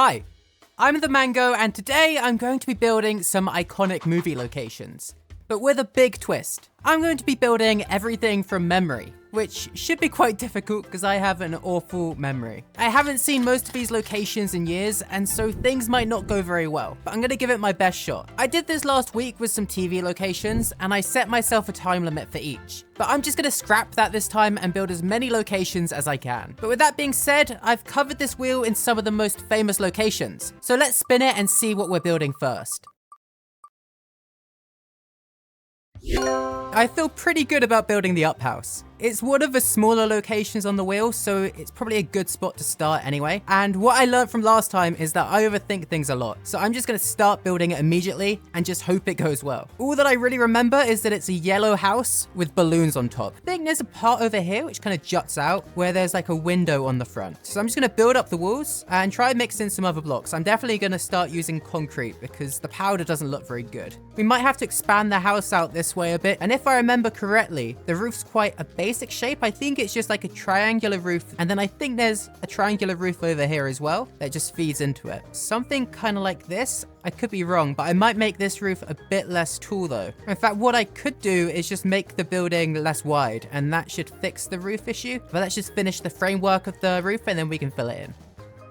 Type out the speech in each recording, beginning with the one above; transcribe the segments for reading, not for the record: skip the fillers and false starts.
Hi, I'm ThaMango, and today I'm going to be building some iconic movie locations, but with a big twist. I'm going to be building everything from memory, which should be quite difficult because I have an awful memory. I haven't seen most of these locations in years, and so things might not go very well, but I'm gonna give it my best shot. I did this last week with some TV locations, and I set myself a time limit for each. But I'm just gonna scrap that this time and build as many locations as I can. But with that being said, I've covered this wheel in some of the most famous locations. So let's spin it and see what we're building first. I feel pretty good about building the up house. It's one of the smaller locations on the wheel, so it's probably a good spot to start anyway. And what I learned from last time is that I overthink things a lot. So I'm just gonna start building it immediately and just hope it goes well. All that I really remember is that it's a yellow house with balloons on top. I think there's a part over here which kind of juts out where there's like a window on the front. So I'm just gonna build up the walls and try and mix in some other blocks. I'm definitely gonna start using concrete because the powder doesn't look very good. We might have to expand the house out this way a bit. And if I remember correctly, the roof's quite a basic shape. I think it's just like a triangular roof, and then I think there's a triangular roof over here as well that just feeds into it. Something kind of like this. I could be wrong, but I might make this roof a bit less tall though. In fact, what I could do is just make the building less wide, and that should fix the roof issue. But let's just finish the framework of the roof and then we can fill it in.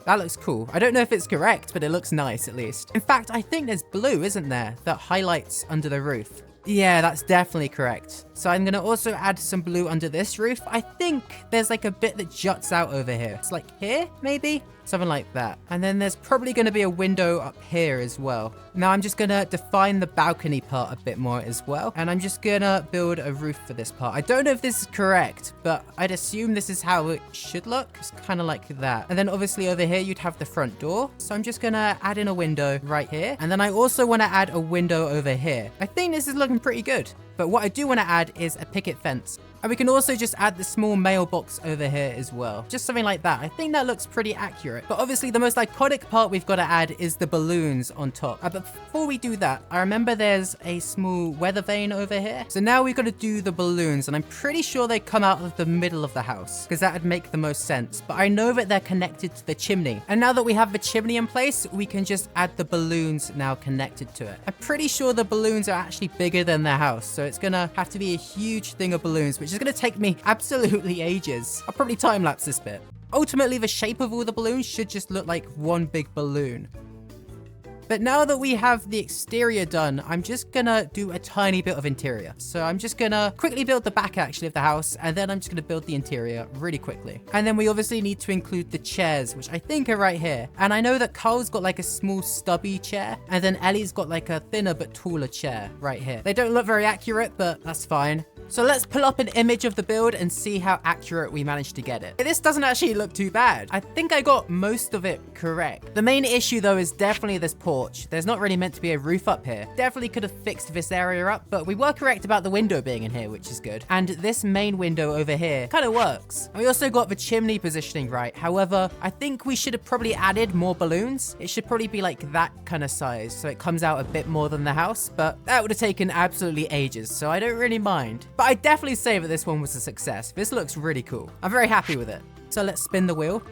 That looks cool. I don't know if it's correct, but it looks nice at least. In fact, I think there's blue, isn't there, that highlights under the roof. Yeah, that's definitely correct. So I'm gonna also add some blue under this roof. I think there's like a bit that juts out over here. It's like here, maybe? Something like that. And then there's probably gonna be a window up here as well. Now I'm just gonna define the balcony part a bit more as well. And I'm just gonna build a roof for this part. I don't know if this is correct, but I'd assume this is how it should look. It's kind of like that. And then obviously over here, you'd have the front door. So I'm just gonna add in a window right here. And then I also wanna add a window over here. I think this is looking pretty good. But what I do want to add is a picket fence. And we can also just add the small mailbox over here as well. Just something like that. I think that looks pretty accurate. But obviously the most iconic part we've got to add is the balloons on top. But before we do that, I remember there's a small weather vane over here. So now we've got to do the balloons. And I'm pretty sure they come out of the middle of the house, because that would make the most sense. But I know that they're connected to the chimney. And now that we have the chimney in place, we can just add the balloons now connected to it. I'm pretty sure the balloons are actually bigger than the house. So it's going to have to be a huge thing of balloons, which is going to take me absolutely ages. I'll probably time-lapse this bit. Ultimately, the shape of all the balloons should just look like one big balloon. But now that we have the exterior done, I'm just gonna do a tiny bit of interior. So I'm just gonna quickly build the back actually of the house, and then I'm just gonna build the interior really quickly. And then we obviously need to include the chairs, which I think are right here. And I know that Carl's got like a small stubby chair, and then Ellie's got like a thinner but taller chair right here. They don't look very accurate, but that's fine. So let's pull up an image of the build and see how accurate we managed to get it. This doesn't actually look too bad. I think I got most of it correct. The main issue though is definitely this porch. There's not really meant to be a roof up here. Definitely could have fixed this area up, but we were correct about the window being in here, which is good. And this main window over here kind of works. And we also got the chimney positioning right. However, I think we should have probably added more balloons. It should probably be like that kind of size, so it comes out a bit more than the house, but that would have taken absolutely ages, so I don't really mind. But I definitely say that this one was a success. This looks really cool. I'm very happy with it. So let's spin the wheel.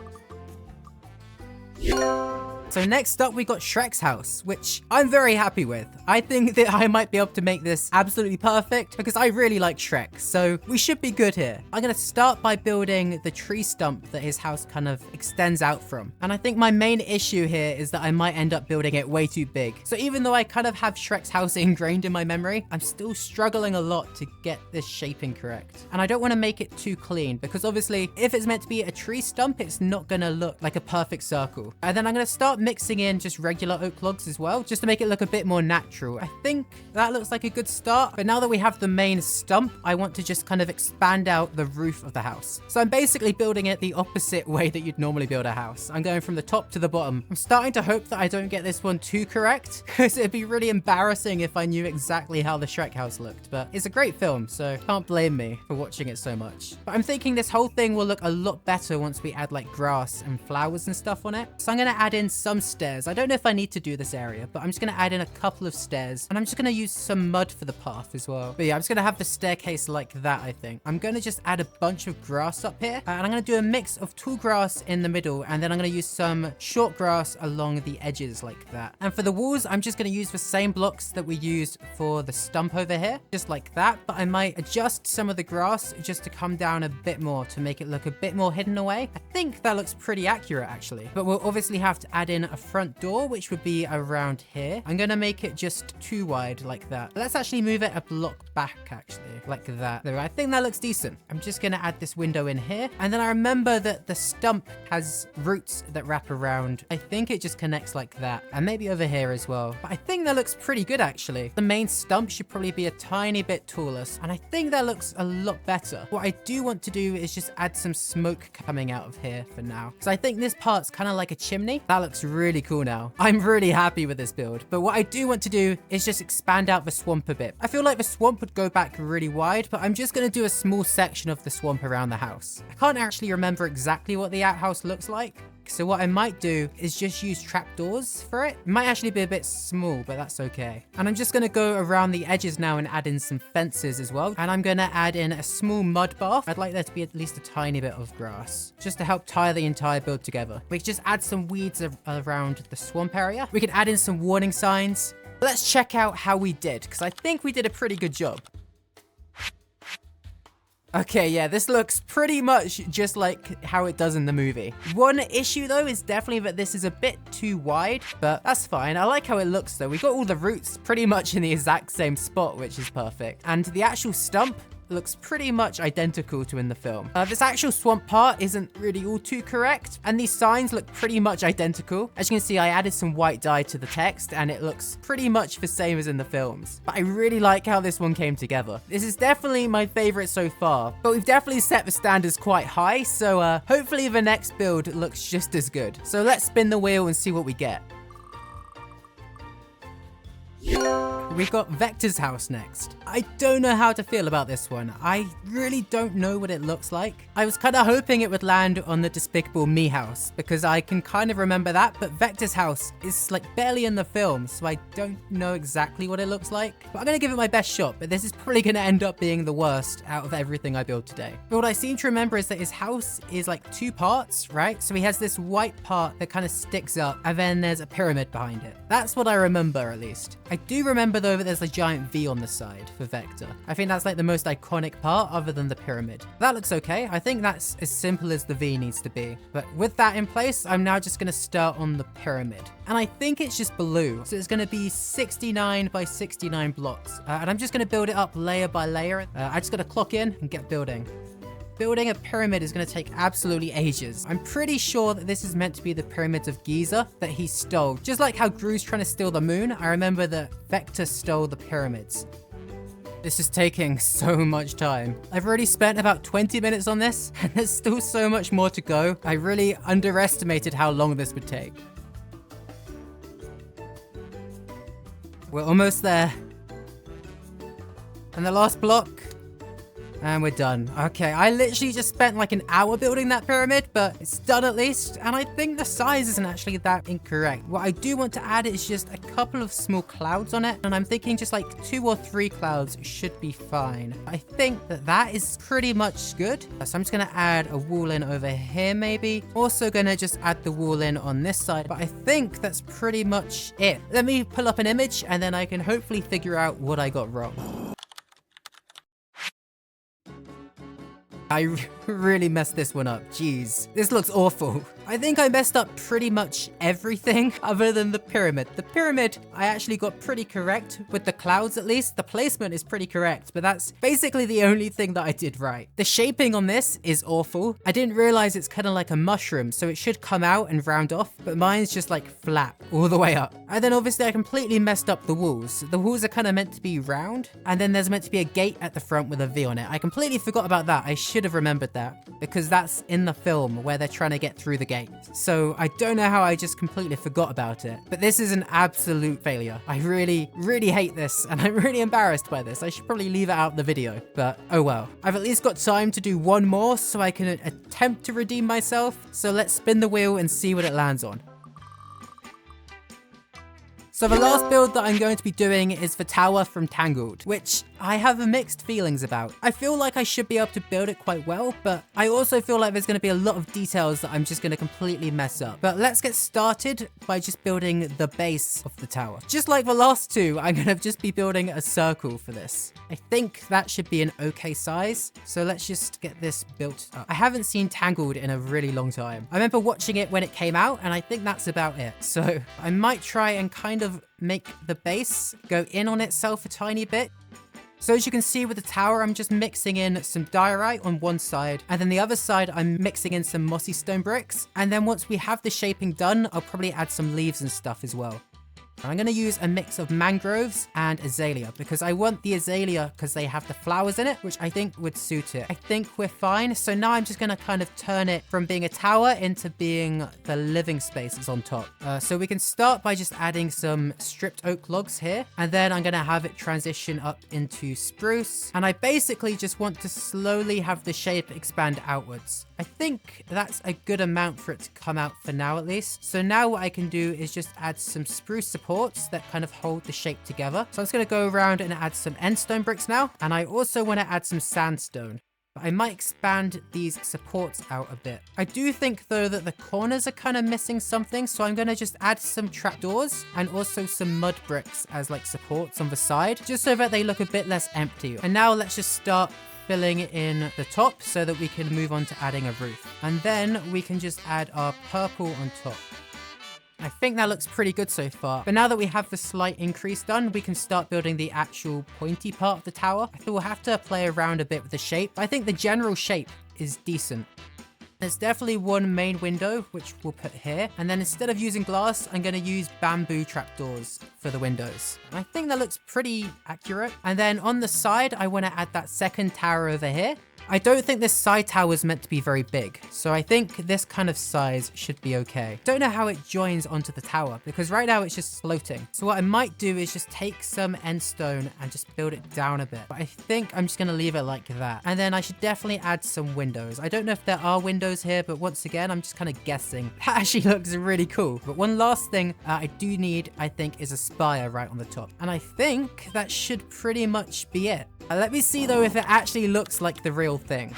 So next up, we got Shrek's house, which I'm very happy with. I think that I might be able to make this absolutely perfect because I really like Shrek, so we should be good here. I'm gonna start by building the tree stump that his house kind of extends out from. And I think my main issue here is that I might end up building it way too big. So even though I kind of have Shrek's house ingrained in my memory, I'm still struggling a lot to get this shaping correct. And I don't want to make it too clean because obviously if it's meant to be a tree stump, it's not gonna look like a perfect circle. And then I'm gonna start mixing in just regular oak logs as well, just to make it look a bit more natural. I think that looks like a good start. But now that we have the main stump, I want to just kind of expand out the roof of the house. So I'm basically building it the opposite way that you'd normally build a house. I'm going from the top to the bottom. I'm starting to hope that I don't get this one too correct, because it'd be really embarrassing if I knew exactly how the Shrek house looked. But it's a great film, so can't blame me for watching it so much. But I'm thinking this whole thing will look a lot better once we add like grass and flowers and stuff on it. So I'm going to add in some some stairs. I don't know if I need to do this area, but I'm just going to add in a couple of stairs. And I'm just going to use some mud for the path as well. But yeah, I'm just going to have the staircase like that, I think. I'm going to just add a bunch of grass up here. And I'm going to do a mix of tall grass in the middle. And then I'm going to use some short grass along the edges like that. And for the walls, I'm just going to use the same blocks that we used for the stump over here. Just like that. But I might adjust some of the grass just to come down a bit more to make it look a bit more hidden away. I think that looks pretty accurate actually. But we'll obviously have to add in a front door, which would be around here. I'm going to make it just too wide like that. Let's actually move it a block back actually, like that. There, I think that looks decent. I'm just going to add this window in here. And then I remember that the stump has roots that wrap around. I think it just connects like that. And maybe over here as well. But I think that looks pretty good actually. The main stump should probably be a tiny bit taller. And I think that looks a lot better. What I do want to do is just add some smoke coming out of here for now. Because I think this part's kind of like a chimney. That looks really cool now. I'm really happy with this build. But what I do want to do is just expand out the swamp a bit. I feel like the swamp would go back really wide, but I'm just going to do a small section of the swamp around the house. I can't actually remember exactly what the outhouse looks like. So what I might do is just use trapdoors for it. It might actually be a bit small, but that's okay. And I'm just going to go around the edges now and add in some fences as well. And I'm going to add in a small mud bath. I'd like there to be at least a tiny bit of grass just to help tie the entire build together. We can just add some weeds around the swamp area. We can add in some warning signs. Let's check out how we did, because I think we did a pretty good job. Okay, yeah, this looks pretty much just like how it does in the movie. One issue though is definitely that this is a bit too wide, but that's fine. I like how it looks though. We got all the roots pretty much in the exact same spot, which is perfect. And the actual stump looks pretty much identical to in the film. This actual swamp part isn't really all too correct, and these signs look pretty much identical. As you can see, I added some white dye to the text, and it looks pretty much the same as in the films. But I really like how this one came together. This is definitely my favorite so far, but we've definitely set the standards quite high, so hopefully the next build looks just as good. So let's spin the wheel and see what we get. We've got Vector's house next. I don't know how to feel about this one. I really don't know what it looks like. I was kind of hoping it would land on the Despicable Me house because I can kind of remember that, but Vector's house is like barely in the film, so I don't know exactly what it looks like. But I'm going to give it my best shot, but this is probably going to end up being the worst out of everything I build today. But what I seem to remember is that his house is like two parts, right? So he has this white part that kind of sticks up, and then there's a pyramid behind it. That's what I remember at least. I do remember though that there's a giant V on the side for Vector. I think that's like the most iconic part other than the pyramid. That looks okay. I think that's as simple as the V needs to be. But with that in place, I'm now just going to start on the pyramid. And I think it's just blue. So it's going to be 69 by 69 blocks. And I'm just going to build it up layer by layer. I just got to clock in and get building. Building a pyramid is going to take absolutely ages. I'm pretty sure that this is meant to be the pyramids of Giza that he stole. Just like how Gru's trying to steal the moon, I remember that Vector stole the pyramids. This is taking so much time. I've already spent about 20 minutes on this, and there's still so much more to go. I really underestimated how long this would take. We're almost there. And the last block. And we're done. Okay, I literally just spent like an hour building that pyramid, but it's done at least. And I think the size isn't actually that incorrect. What I do want to add is just a couple of small clouds on it. And I'm thinking just like 2 or 3 clouds should be fine. I think that that is pretty much good. So I'm just going to add a wall in over here maybe. Also going to just add the wall in on this side. But I think that's pretty much it. Let me pull up an image and then I can hopefully figure out what I got wrong. I really messed this one up. Jeez. This looks awful. I think I messed up pretty much everything other than the pyramid. The pyramid, I actually got pretty correct with the clouds at least. The placement is pretty correct, but that's basically the only thing that I did right. The shaping on this is awful. I didn't realize it's kind of like a mushroom, so it should come out and round off, but mine's just like flat all the way up. And then obviously I completely messed up the walls. The walls are kind of meant to be round, and then there's meant to be a gate at the front with a V on it. I completely forgot about that. I should have remembered that because that's in the film where they're trying to get through the gate. So I don't know how I just completely forgot about it, but this is an absolute failure. I really hate this, and I'm really embarrassed by this. I should probably leave it out of the video, but oh well. I've at least got time to do one more so I can attempt to redeem myself. So let's spin the wheel and see what it lands on. So the last build that I'm going to be doing is the tower from Tangled, which I have mixed feelings about. I feel like I should be able to build it quite well, but I also feel like there's going to be a lot of details that I'm just going to completely mess up. But let's get started by just building the base of the tower. Just like the last two, I'm going to just be building a circle for this. I think that should be an okay size. So let's just get this built up. I haven't seen Tangled in a really long time. I remember watching it when it came out, and I think that's about it. So I might try and kind of make the base go in on itself a tiny bit. So as you can see with the tower, I'm just mixing in some diorite on one side, and then the other side I'm mixing in some mossy stone bricks. And then once we have the shaping done, I'll probably add some leaves and stuff as well. I'm going to use a mix of mangroves and azalea because I want the azalea because they have the flowers in it, which I think would suit it. I think we're fine. So now I'm just going to kind of turn it from being a tower into being the living space that's on top. So we can start by just adding some stripped oak logs here, and then I'm going to have it transition up into spruce. And I basically just want to slowly have the shape expand outwards. I think that's a good amount for it to come out for now at least. So now what I can do is just add some spruce supports that kind of hold the shape together. So I'm just going to go around and add some endstone bricks now. And I also want to add some sandstone. But I might expand these supports out a bit. I do think though that the corners are kind of missing something. So I'm going to just add some trapdoors and also some mud bricks as like supports on the side, just so that they look a bit less empty. And now let's just start filling in the top so that we can move on to adding a roof. And then we can just add our purple on top. I think that looks pretty good so far. But now that we have the slight increase done, we can start building the actual pointy part of the tower. I think we'll have to play around a bit with the shape. I think the general shape is decent. There's definitely one main window, which we'll put here. And then instead of using glass, I'm going to use bamboo trapdoors for the windows. I think that looks pretty accurate. And then on the side, I want to add that second tower over here. I don't think this side tower is meant to be very big, so I think this kind of size should be okay. Don't know how it joins onto the tower because right now it's just floating. So what I might do is just take some end stone and just build it down a bit. But I think I'm just going to leave it like that. And then I should definitely add some windows. I don't know if there are windows here, but once again, I'm just kind of guessing. That actually looks really cool. But one last thing I do need, I think, is a spire right on the top. And I think that should pretty much be it. Let me see though if it actually looks like the real thing.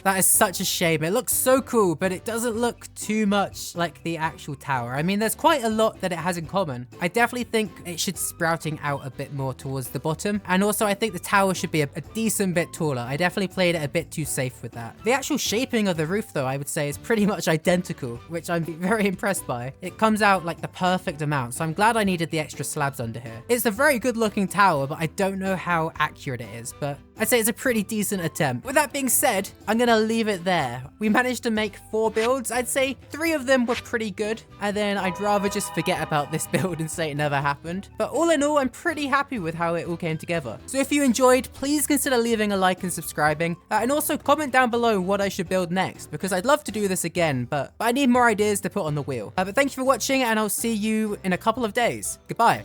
That is such a shame. It looks so cool, but it doesn't look too much like the actual tower. I mean, there's quite a lot that it has in common. I definitely think it should sprouting out a bit more towards the bottom. And also, I think the tower should be a decent bit taller. I definitely played it a bit too safe with that. The actual shaping of the roof, though, I would say is pretty much identical, which I'm very impressed by. It comes out like the perfect amount, so I'm glad I needed the extra slabs under here. It's a very good looking tower, but I don't know how accurate it is, but I'd say it's a pretty decent attempt. With that being said, I'm gonna leave it there. We managed to make 4 builds. I'd say 3 of them were pretty good, and then I'd rather just forget about this build and say it never happened. But all in all, I'm pretty happy with how it all came together. So if you enjoyed, please consider leaving a like and subscribing, and also comment down below what I should build next, because I'd love to do this again, but I need more ideas to put on the wheel. But thank you for watching, and I'll see you in a couple of days. Goodbye.